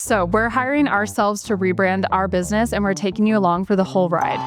So we're hiring ourselves to rebrand our business, and we're taking you along for the whole ride.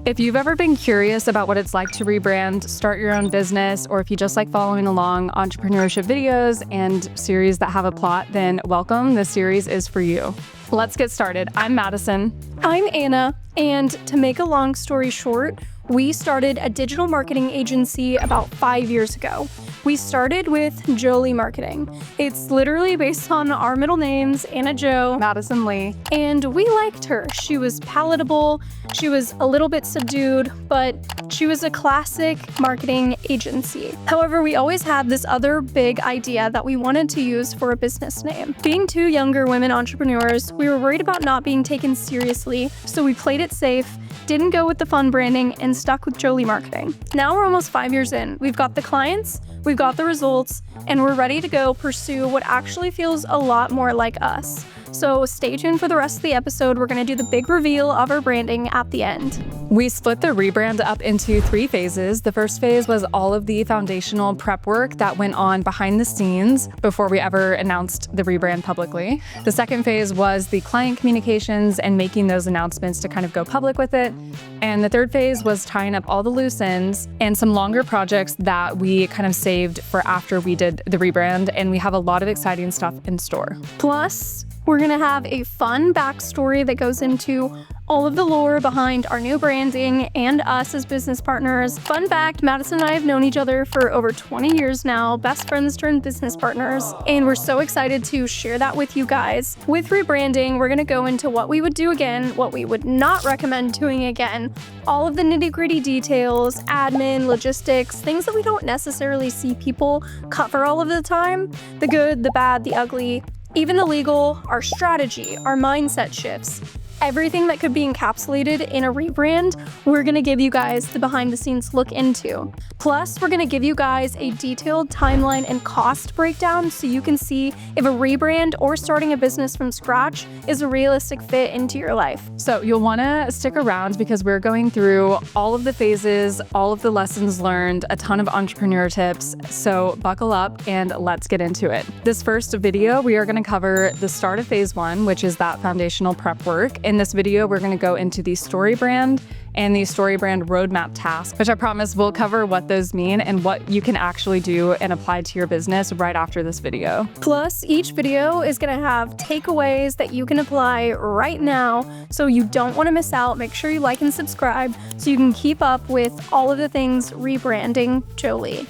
If you've ever been curious about what it's like to rebrand, start your own business, or if you just like following along entrepreneurship videos and series that have a plot, then welcome. This series is for you. Let's get started. I'm Madison. I'm Anna, and to make a long story short, we started a digital marketing agency about 5 years ago. We started with Jolie Marketing. It's literally based on our middle names, Anna Jo, Madison Lee. And we liked her. She was palatable, she was a little bit subdued, but she was a classic marketing agency. However, we always had this other big idea that we wanted to use for a business name. Being two younger women entrepreneurs, we were worried about not being taken seriously, so we played it safe, didn't go with the fun branding, and stuck with Jolie Marketing. Now we're almost 5 years in. We've got the clients, we've got the results, and we're ready to go pursue what actually feels a lot more like us. So stay tuned for the rest of the episode. We're going to do the big reveal of our branding at the end. We split the rebrand up into 3 phases. The first phase was all of the foundational prep work that went on behind the scenes before we ever announced the rebrand publicly. The second phase was the client communications and making those announcements to kind of go public with it. And the third phase was tying up all the loose ends and some longer projects that we kind of saved for after we did the rebrand. And we have a lot of exciting stuff in store. Plus, we're going to have a fun backstory that goes into all of the lore behind our new branding and us as business partners. Fun fact, Madison and I have known each other for over 20 years now, best friends turned business partners, and we're so excited to share that with you guys. With rebranding, we're going to go into what we would do again, what we would not recommend doing again, all of the nitty-gritty details, admin, logistics, things that we don't necessarily see people cover all of the time, the good, the bad, the ugly, even the legal, our strategy, our mindset shifts. Everything that could be encapsulated in a rebrand, we're going to give you guys the behind-the-scenes look into. Plus, we're going to give you guys a detailed timeline and cost breakdown so you can see if a rebrand or starting a business from scratch is a realistic fit into your life. So you'll want to stick around because we're going through all of the phases, all of the lessons learned, a ton of entrepreneur tips. So buckle up and let's get into it. This first video, we are going to cover the start of phase 1, which is that foundational prep work. In this video, we're going to go into the StoryBrand and the StoryBrand roadmap task, which I promise will cover what those mean and what you can actually do and apply to your business right after this video. Plus, each video is going to have takeaways that you can apply right now, so you don't want to miss out. Make sure you like and subscribe so you can keep up with all of the things rebranding Jolie.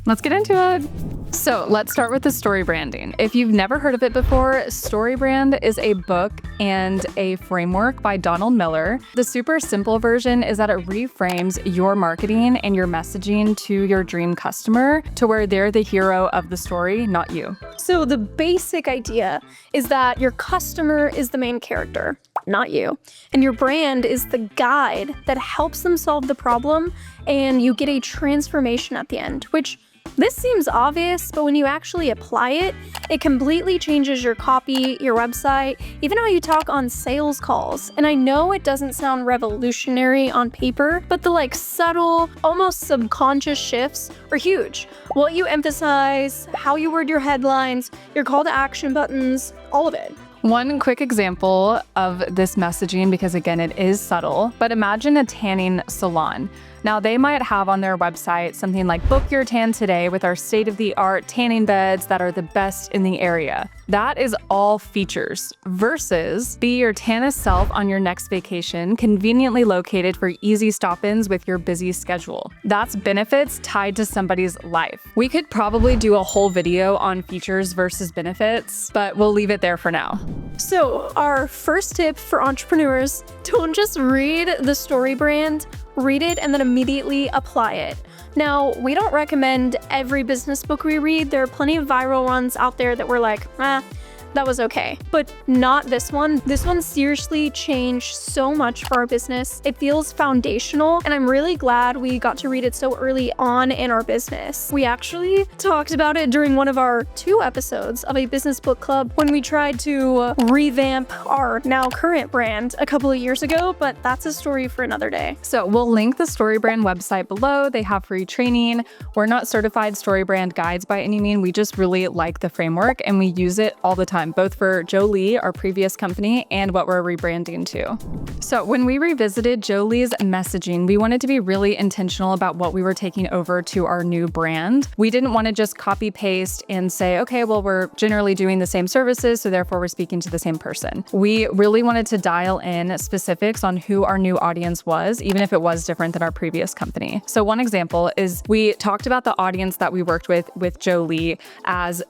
Let's get into it. So let's start with the StoryBranding. If you've never heard of it before, StoryBrand is a book and a framework by Donald Miller. The super simple version is that it reframes your marketing and your messaging to your dream customer to where they're the hero of the story, not you. So the basic idea is that your customer is the main character, not you. And your brand is the guide that helps them solve the problem, and you get a transformation at the end, which this seems obvious, but when you actually apply it, it completely changes your copy, your website, even how you talk on sales calls. And I know it doesn't sound revolutionary on paper, but the subtle, almost subconscious shifts are huge. What you emphasize, how you word your headlines, your call to action buttons, all of it. One quick example of this messaging, because again, it is subtle, but imagine a tanning salon. Now, they might have on their website something like, book your tan today with our state-of-the-art tanning beds that are the best in the area. That is all features versus be your tannest self on your next vacation, conveniently located for easy stop-ins with your busy schedule. That's benefits tied to somebody's life. We could probably do a whole video on features versus benefits, but we'll leave it there for now. So our first tip for entrepreneurs, don't just read the StoryBrand, read it and then immediately apply it. Now, we don't recommend every business book we read. There are plenty of viral ones out there that we're like, that was okay. But not this one. This one seriously changed so much for our business. It feels foundational, and I'm really glad we got to read it so early on in our business. We actually talked about it during one of our 2 episodes of a business book club when we tried to revamp our now current brand a couple of years ago, but that's a story for another day. So we'll link the StoryBrand website below. They have free training. We're not certified StoryBrand guides by any means. We just really like the framework and we use it all the time time, both for Jolie, our previous company, and what we're rebranding to. So when we revisited Jolie's messaging, we wanted to be really intentional about what we were taking over to our new brand. We didn't want to just copy paste and say, okay, well, we're generally doing the same services, so therefore we're speaking to the same person. We really wanted to dial in specifics on who our new audience was, even if it was different than our previous company. So one example is we talked about the audience that we worked with Jolie as,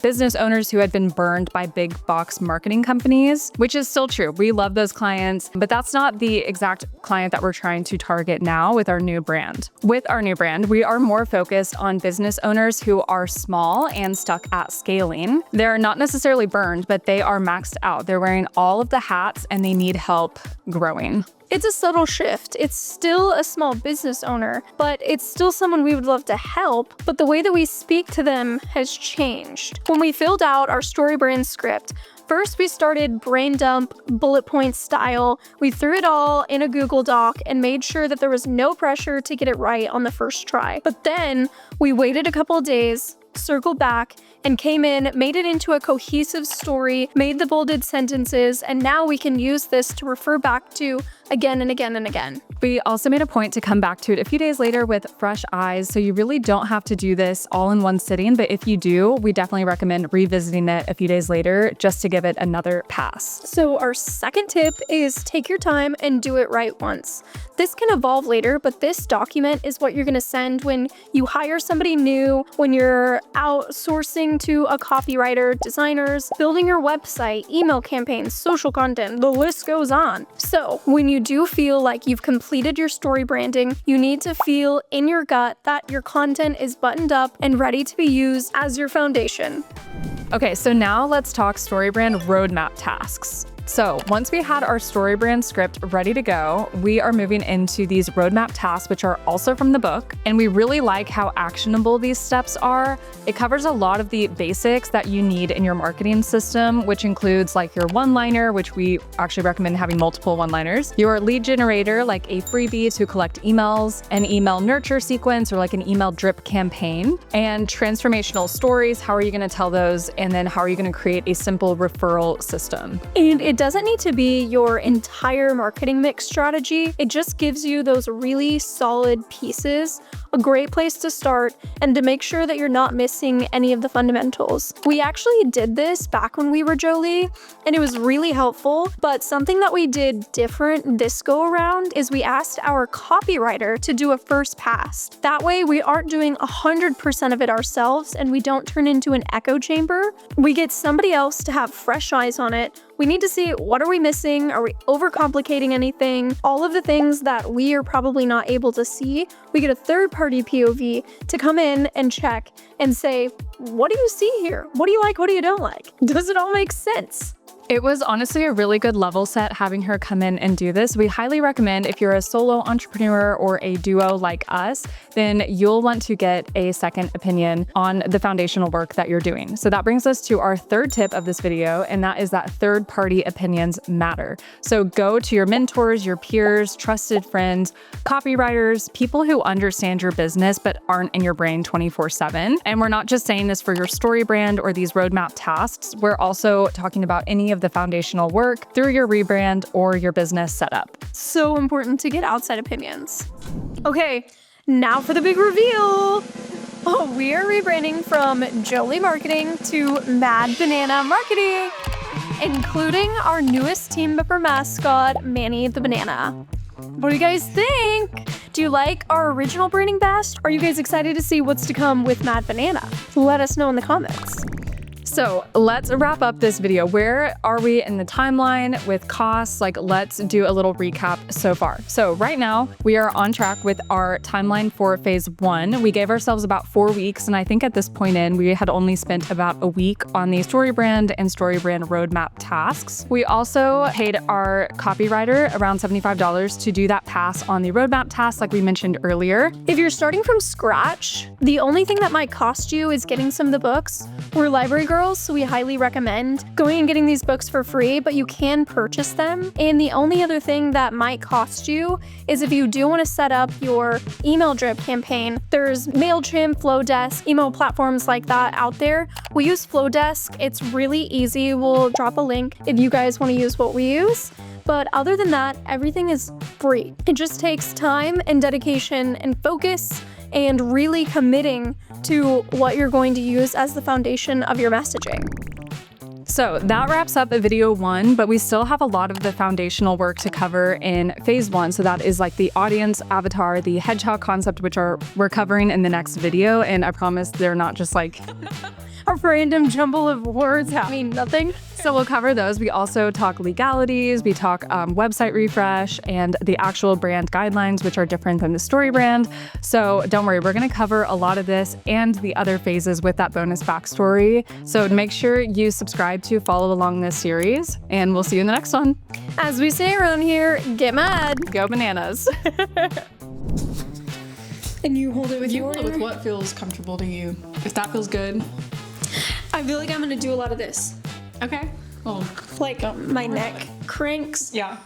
business owners who had been burned by big box marketing companies, which is still true. We love those clients, but that's not the exact client that we're trying to target now with our new brand. With our new brand, we are more focused on business owners who are small and stuck at scaling. They're not necessarily burned, but they are maxed out. They're wearing all of the hats and they need help growing. It's a subtle shift. It's still a small business owner, but it's still someone we would love to help, but the way that we speak to them has changed. When we filled out our StoryBrand script, first we started brain dump, bullet point style. We threw it all in a Google Doc and made sure that there was no pressure to get it right on the first try. But then we waited a couple of days, circled back, and came in, made it into a cohesive story, made the bolded sentences, and now we can use this to refer back to again and again and again. We also made a point to come back to it a few days later with fresh eyes, so you really don't have to do this all in one sitting, but if you do, we definitely recommend revisiting it a few days later just to give it another pass. So our second tip is take your time and do it right once. This can evolve later, but this document is what you're going to send when you hire somebody new, when you're outsourcing to a copywriter, designers, building your website, email campaigns, social content, the list goes on. So when you do feel like you've completed your story branding, you need to feel in your gut that your content is buttoned up and ready to be used as your foundation. Okay, so now let's talk StoryBrand roadmap tasks. So once we had our StoryBrand script ready to go, we are moving into these roadmap tasks, which are also from the book. And we really like how actionable these steps are. It covers a lot of the basics that you need in your marketing system, which includes like your one-liner, which we actually recommend having multiple one-liners, your lead generator, like a freebie to collect emails, an email nurture sequence, or like an email drip campaign, and transformational stories. How are you going to tell those? And then how are you going to create a simple referral system? And it doesn't need to be your entire marketing mix strategy. It just gives you those really solid pieces, a great place to start, and to make sure that you're not missing any of the fundamentals. We actually did this back when we were Jolie, and it was really helpful, but something that we did different this go around is we asked our copywriter to do a first pass. That way we aren't doing 100% of it ourselves and we don't turn into an echo chamber. We get somebody else to have fresh eyes on it. We need to see, what are we missing? Are we overcomplicating anything? All of the things that we are probably not able to see, we get a third-party POV to come in and check and say, what do you see here? What do you like? What do you don't like? Does it all make sense? It was honestly a really good level set having her come in and do this. We highly recommend if you're a solo entrepreneur or a duo like us, then you'll want to get a second opinion on the foundational work that you're doing. So that brings us to our third tip of this video, and that is that third-party opinions matter. So go to your mentors, your peers, trusted friends, copywriters, people who understand your business but aren't in your brain 24/7. And we're not just saying this for your story brand or these roadmap tasks. We're also talking about any of the foundational work through your rebrand or your business setup. So important to get outside opinions. Okay, now for the big reveal. Oh, we are rebranding from Jolie Marketing to Mad Banana Marketing, including our newest team member mascot, Manny the Banana. What do you guys think? Do you like our original branding best? Are you guys excited to see what's to come with Mad Banana? Let us know in the comments. So let's wrap up this video. Where are we in the timeline with costs? Like, let's do a little recap so far. So right now we are on track with our timeline for phase 1. We gave ourselves about 4 weeks. And I think at this point in, we had only spent about a week on the StoryBrand and StoryBrand roadmap tasks. We also paid our copywriter around $75 to do that pass on the roadmap tasks, like we mentioned earlier. If you're starting from scratch, the only thing that might cost you is getting some of the books. We're library girls girls, so we highly recommend going and getting these books for free, but you can purchase them. And the only other thing that might cost you is if you do want to set up your email drip campaign. There's MailChimp, Flowdesk, email platforms like that out there. We use Flowdesk. It's really easy. We'll drop a link if you guys want to use what we use. But other than that, everything is free. It just takes time and dedication and focus and really committing to what you're going to use as the foundation of your messaging. So that wraps up video 1, but we still have a lot of the foundational work to cover in phase 1. So that is like the audience, avatar, the hedgehog concept, which we're covering in the next video. And I promise they're not just like a random jumble of words that mean nothing. So we'll cover those. We also talk legalities, we talk website refresh, and the actual brand guidelines, which are different than the StoryBrand. So don't worry, we're gonna cover a lot of this and the other phases with that bonus backstory. So make sure you subscribe to follow along this series, and we'll see you in the next one. As we say around here, get mad. Go bananas. And you hold it with You hold it with what feels comfortable to you. If that feels good. I feel like I'm gonna do a lot of this. Okay. Well, Like my neck cranks. yeah.